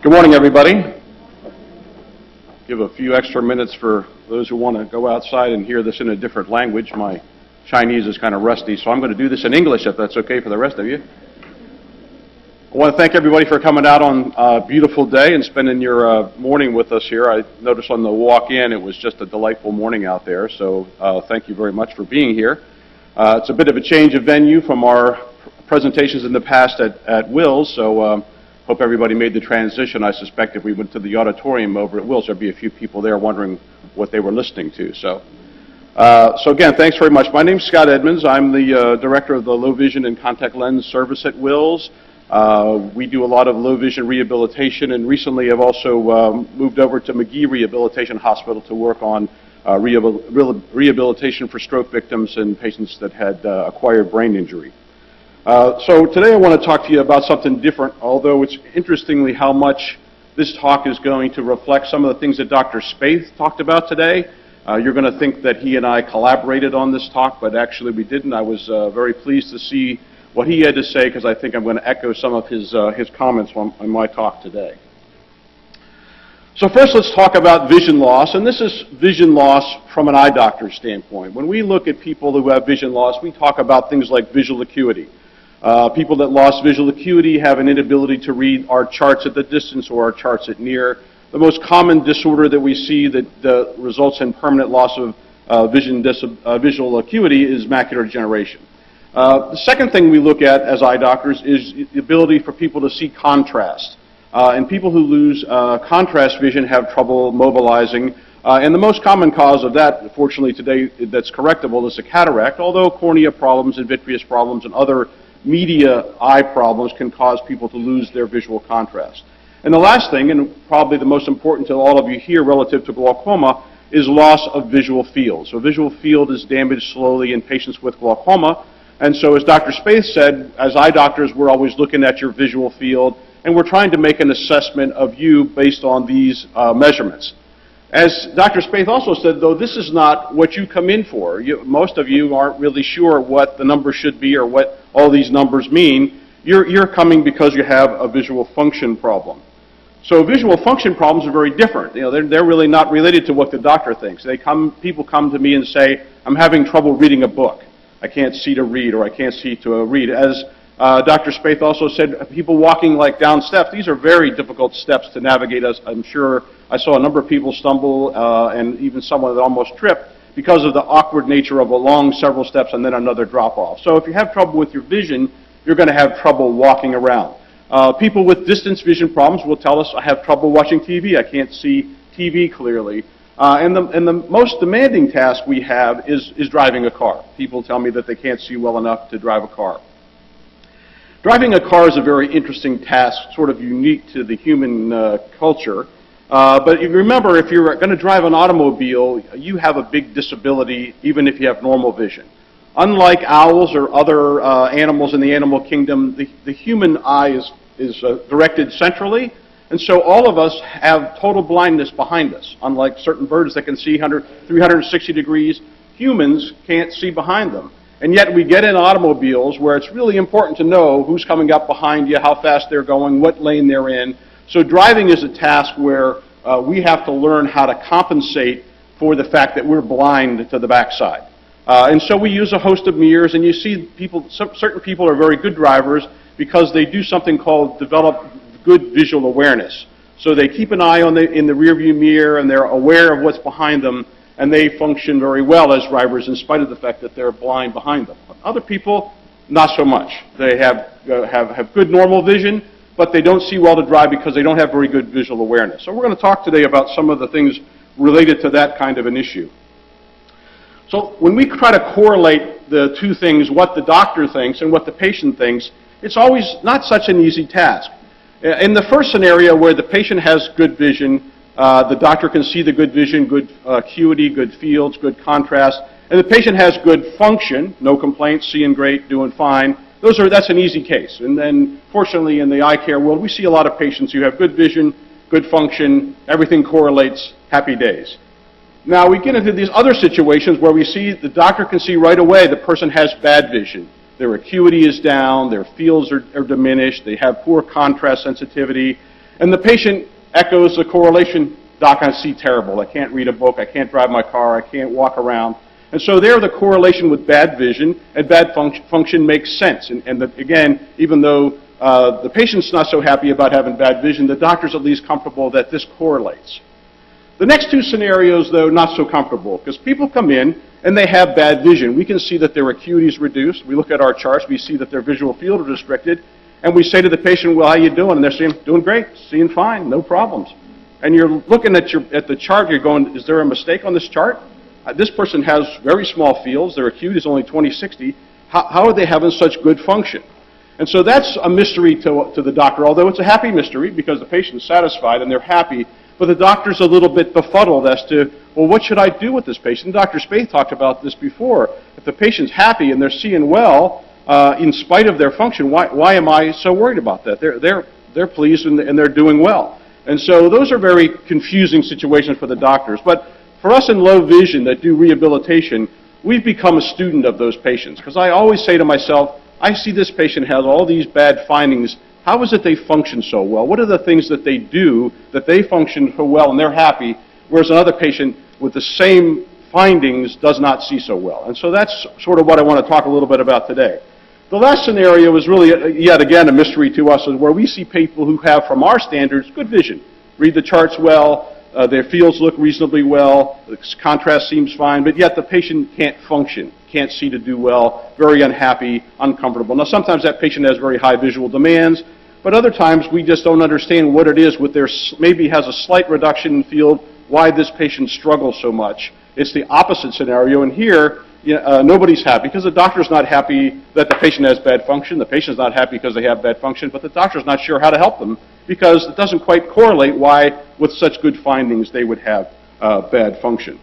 Good morning, everybody. Give a few extra minutes for those who want to go outside and hear this in a different language. My Chinese is kind of rusty, so I'm going to do this in English if that's okay for the rest of you. I want to thank everybody for coming out on a beautiful day and spending your morning with us here. I noticed on the walk-in it was just a delightful morning out there, so thank you very much for being here. It's a bit of a change of venue from our presentations in the past at Will's, so hope everybody made the transition. I suspect if we went to the auditorium over at Will's, there'd be a few people there wondering what they were listening to. So again, thanks very much. My name's Scott Edmonds. I'm the director of the Low Vision and Contact Lens Service at Will's. We do a lot of low vision rehabilitation, and recently I've also moved over to McGee Rehabilitation Hospital to work on rehabilitation for stroke victims and patients that had acquired brain injury. So today I want to talk to you about something different, although it's interestingly how much this talk is going to reflect some of the things that Dr. Spaeth talked about today. You're going to think that he and I collaborated on this talk, but actually we didn't. I was very pleased to see what he had to say, because I think I'm going to echo some of his comments on my talk today. So first let's talk about vision loss, and this is vision loss from an eye doctor's standpoint. When we look at people who have vision loss, we talk about things like visual acuity. People that lost visual acuity have an inability to read our charts at the distance or our charts at near. The most common disorder that we see that results in permanent loss of visual acuity is macular degeneration. The second thing we look at as eye doctors is the ability for people to see contrast. And people who lose contrast vision have trouble mobilizing. And the most common cause of that, fortunately today, that's correctable is a cataract, although cornea problems and vitreous problems and other media eye problems can cause people to lose their visual contrast. And the last thing, and probably the most important to all of you here relative to glaucoma, is loss of visual field. So visual field is damaged slowly in patients with glaucoma. And so as Dr. Spaeth said, as eye doctors, we're always looking at your visual field, and we're trying to make an assessment of you based on these measurements. As Dr. Spaeth also said, though, this is not what you come in for. Most of you aren't really sure what the numbers should be or what all these numbers mean. You're coming because you have a visual function problem. So visual function problems are very different. You know, they're really not related to what the doctor thinks. People come to me and say, I'm having trouble reading a book. I can't see to read, or I can't see to read. As Dr. Spaeth also said, people walking like down steps, these are very difficult steps to navigate. As I'm sure I saw a number of people stumble and even someone that almost tripped because of the awkward nature of a long several steps and then another drop off. So if you have trouble with your vision, you're going to have trouble walking around. People with distance vision problems will tell us, I have trouble watching TV. I can't see TV clearly. And the most demanding task we have is driving a car. People tell me that they can't see well enough to drive a car. Driving a car is a very interesting task, sort of unique to the human culture. But remember, if you're going to drive an automobile, you have a big disability even if you have normal vision. Unlike owls or other animals in the animal kingdom, the human eye is directed centrally. And so all of us have total blindness behind us. Unlike certain birds that can see 360 degrees, humans can't see behind them. And yet we get in automobiles where it's really important to know who's coming up behind you, how fast they're going, what lane they're in. So driving is a task where we have to learn how to compensate for the fact that we're blind to the backside. And so we use a host of mirrors, and you see certain people are very good drivers because they do something called develop good visual awareness. So they keep an eye in the rearview mirror, and they're aware of what's behind them, and they function very well as drivers in spite of the fact that they're blind behind them. Other people, not so much. They have good normal vision, but they don't see well to drive because they don't have very good visual awareness. So we're going to talk today about some of the things related to that kind of an issue. So when we try to correlate the two things, what the doctor thinks and what the patient thinks, it's always not such an easy task. In the first scenario where the patient has good vision, the doctor can see the good vision, good acuity, good fields, good contrast, and the patient has good function, no complaints, seeing great, doing fine. That's an easy case. And then, fortunately, in the eye care world, we see a lot of patients who have good vision, good function, everything correlates, happy days. Now, we get into these other situations where we see the doctor can see right away the person has bad vision. Their acuity is down, their fields are diminished, they have poor contrast sensitivity, And the patient echoes the correlation, doc, I see terrible. I can't read a book. I can't drive my car. I can't walk around. And so there, the correlation with bad vision and bad function makes sense. And again, even though the patient's not so happy about having bad vision, the doctor's at least comfortable that this correlates. The next two scenarios, though, not so comfortable, because people come in and they have bad vision. We can see that their acuity is reduced. We look at our charts. We see that their visual field is restricted. And we say to the patient, well, how you doing? And they're saying, doing great, seeing fine, no problems. And you're looking at the chart, you're going, is there a mistake on this chart? This person has very small fields. Their acuity is only 20/60. How are they having such good function? And so that's a mystery to the doctor, although it's a happy mystery because the patient's satisfied and they're happy, but the doctor's a little bit befuddled as to, well, what should I do with this patient? Dr. Spaeth talked about this before. If the patient's happy and they're seeing well, in spite of their function, why am I so worried about that? They're pleased and they're doing well. And so those are very confusing situations for the doctors. But for us in low vision that do rehabilitation, we've become a student of those patients. Because I always say to myself, I see this patient has all these bad findings. How is it they function so well? What are the things that they do that they function so well and they're happy, whereas another patient with the same findings does not see so well? And so that's sort of what I want to talk a little bit about today. The last scenario is really, yet again, a mystery to us, is where we see people who have, from our standards, good vision. Read the charts well, their fields look reasonably well, the contrast seems fine, but yet the patient can't function, can't see to do well, very unhappy, uncomfortable. Now, sometimes that patient has very high visual demands, but other times we just don't understand what it is with their, maybe has a slight reduction in field, why this patient struggles so much. It's the opposite scenario, and here, nobody's happy because the doctor's not happy that the patient has bad function. The patient's not happy because they have bad function, but the doctor's not sure how to help them because it doesn't quite correlate why, with such good findings, they would have bad function.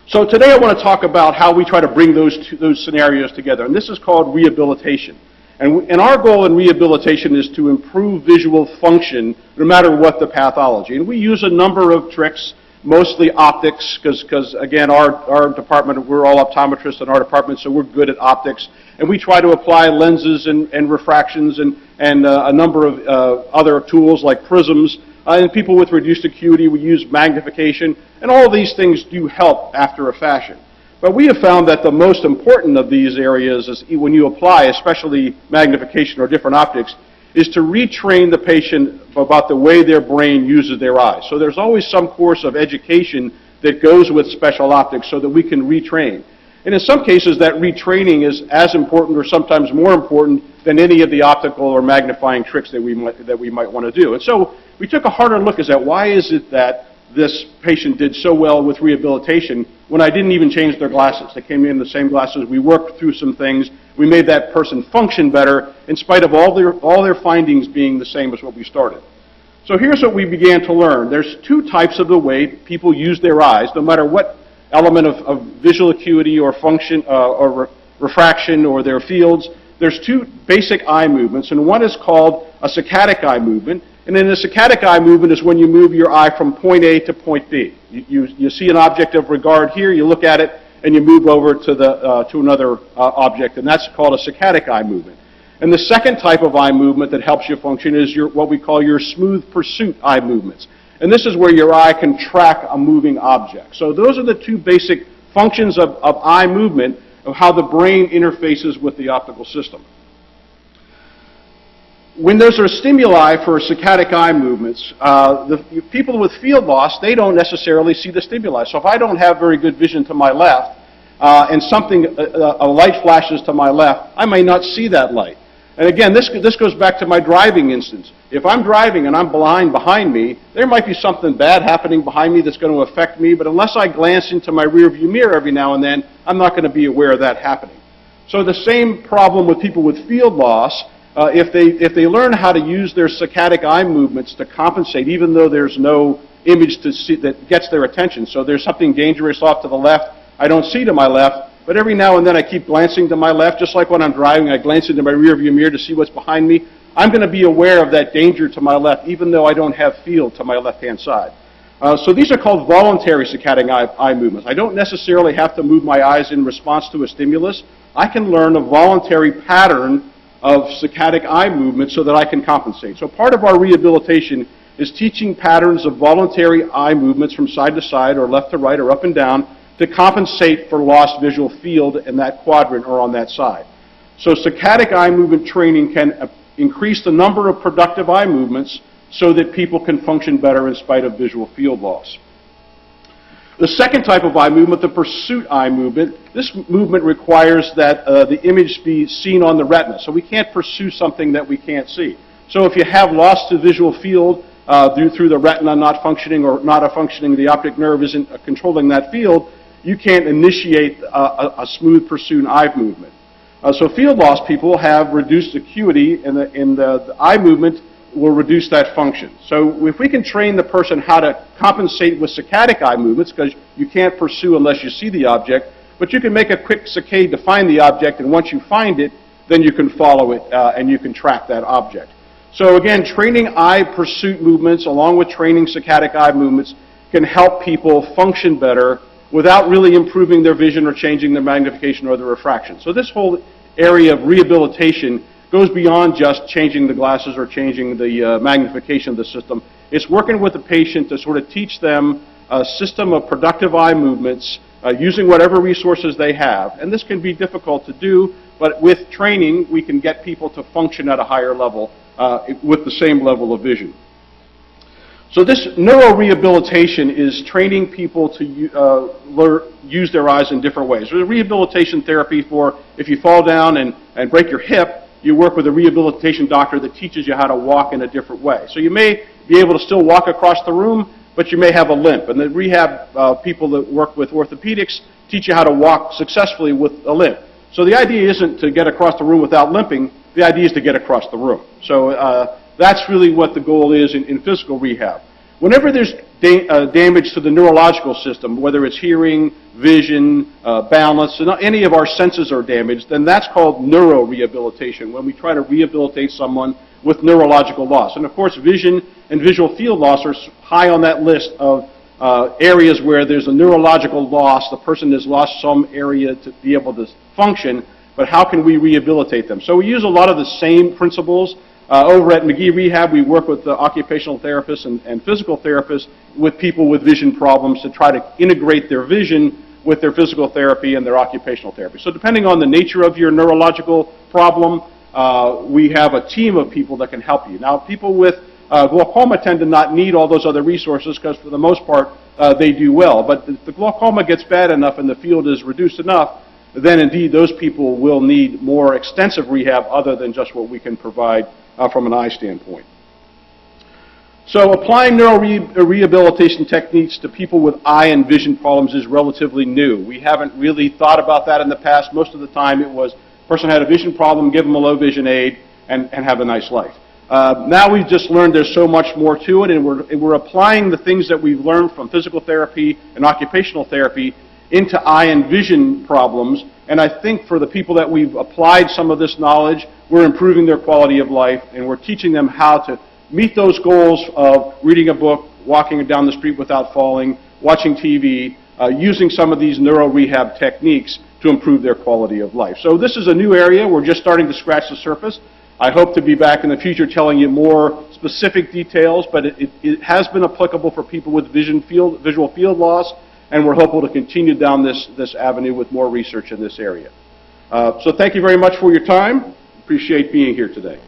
So today I want to talk about how we try to bring those scenarios together, and this is called rehabilitation. And our goal in rehabilitation is to improve visual function no matter what the pathology. And we use a number of tricks, mostly optics, because again, our department, we're all optometrists in our department, so we're good at optics. And we try to apply lenses and refractions and a number of other tools like prisms. And people with reduced acuity, we use magnification. And all of these things do help after a fashion. But we have found that the most important of these areas is when you apply, especially magnification or different optics, is to retrain the patient about the way their brain uses their eyes. So there's always some course of education that goes with special optics so that we can retrain. And in some cases, that retraining is as important or sometimes more important than any of the optical or magnifying tricks that we might want to do. And so we took a harder look at why is it that this patient did so well with rehabilitation when I didn't even change their glasses. They came in the same glasses. We worked through some things. We made that person function better in spite of all their findings being the same as what we started. So here's what we began to learn. There's two types of the way people use their eyes, no matter what element of visual acuity or function or refraction or their fields. There's two basic eye movements, and one is called a saccadic eye movement. And then the saccadic eye movement is when you move your eye from point A to point B. You see an object of regard here, you look at it, and you move over to another object, and that's called a saccadic eye movement. And the second type of eye movement that helps you function is what we call your smooth pursuit eye movements. And this is where your eye can track a moving object. So those are the two basic functions of eye movement, of how the brain interfaces with the optical system. When there's a stimuli for saccadic eye movements, the people with field loss, they don't necessarily see the stimuli. So if I don't have very good vision to my left, and a light flashes to my left, I may not see that light. And again, this goes back to my driving instance. If I'm driving and I'm blind behind me, there might be something bad happening behind me that's going to affect me, but unless I glance into my rearview mirror every now and then, I'm not going to be aware of that happening. So the same problem with people with field loss, if they learn how to use their saccadic eye movements to compensate, even though there's no image to see that gets their attention. So there's something dangerous off to the left, I don't see to my left, but every now and then I keep glancing to my left, just like when I'm driving, I glance into my rearview mirror to see what's behind me. I'm going to be aware of that danger to my left, even though I don't have field to my left-hand side. So these are called voluntary saccadic eye movements. I don't necessarily have to move my eyes in response to a stimulus. I can learn a voluntary pattern of saccadic eye movement so that I can compensate. So part of our rehabilitation is teaching patterns of voluntary eye movements from side to side or left to right or up and down to compensate for lost visual field in that quadrant or on that side. So saccadic eye movement training can increase the number of productive eye movements so that people can function better in spite of visual field loss. The second type of eye movement, the pursuit eye movement, this movement requires that the image be seen on the retina. So we can't pursue something that we can't see. So if you have loss to visual field through the retina not functioning or not functioning, the optic nerve isn't controlling that field, you can't initiate a smooth pursuit eye movement. So field loss people have reduced acuity and the eye movement will reduce that function. So if we can train the person how to compensate with saccadic eye movements, because you can't pursue unless you see the object, but you can make a quick saccade to find the object, and once you find it, then you can follow it and you can track that object. So again, training eye pursuit movements along with training saccadic eye movements can help people function better without really improving their vision or changing their magnification or their refraction. So this whole area of rehabilitation goes beyond just changing the glasses or changing the magnification of the system. It's working with the patient to sort of teach them a system of productive eye movements using whatever resources they have. And this can be difficult to do, but with training, we can get people to function at a higher level with the same level of vision. So this neuro rehabilitation is training people to use their eyes in different ways. There's rehabilitation therapy for if you fall down and break your hip, you work with a rehabilitation doctor that teaches you how to walk in a different way. So you may be able to still walk across the room, but you may have a limp. And the rehab people that work with orthopedics teach you how to walk successfully with a limp. So the idea isn't to get across the room without limping. The idea is to get across the room. So that's really what the goal is in physical rehab. Whenever there's damage to the neurological system, whether it's hearing, vision, balance, and any of our senses are damaged, then that's called neuro rehabilitation, when we try to rehabilitate someone with neurological loss. And of course, vision and visual field loss are high on that list of areas where there's a neurological loss. The person has lost some area to be able to function, but how can we rehabilitate them? So we use a lot of the same principles. Over at McGee Rehab, we work with occupational therapists and physical therapists with people with vision problems to try to integrate their vision with their physical therapy and their occupational therapy. So depending on the nature of your neurological problem, we have a team of people that can help you. Now, people with glaucoma tend to not need all those other resources because for the most part, they do well. But if the glaucoma gets bad enough and the field is reduced enough, then indeed those people will need more extensive rehab other than just what we can provide from an eye standpoint. So applying neuro rehabilitation techniques to people with eye and vision problems is relatively new. We haven't really thought about that in the past. Most of the time it was a person had a vision problem, give them a low vision aid, and have a nice life. Now we've just learned there's so much more to it, and we're applying the things that we've learned from physical therapy and occupational therapy into eye and vision problems. And I think for the people that we've applied some of this knowledge, we're improving their quality of life, and we're teaching them how to meet those goals of reading a book, walking down the street without falling, watching TV, using some of these neuro rehab techniques to improve their quality of life. So this is a new area. We're just starting to scratch the surface. I hope to be back in the future telling you more specific details, but it has been applicable for people with visual field loss, and we're hopeful to continue down this avenue with more research in this area. So thank you very much for your time. Appreciate being here today.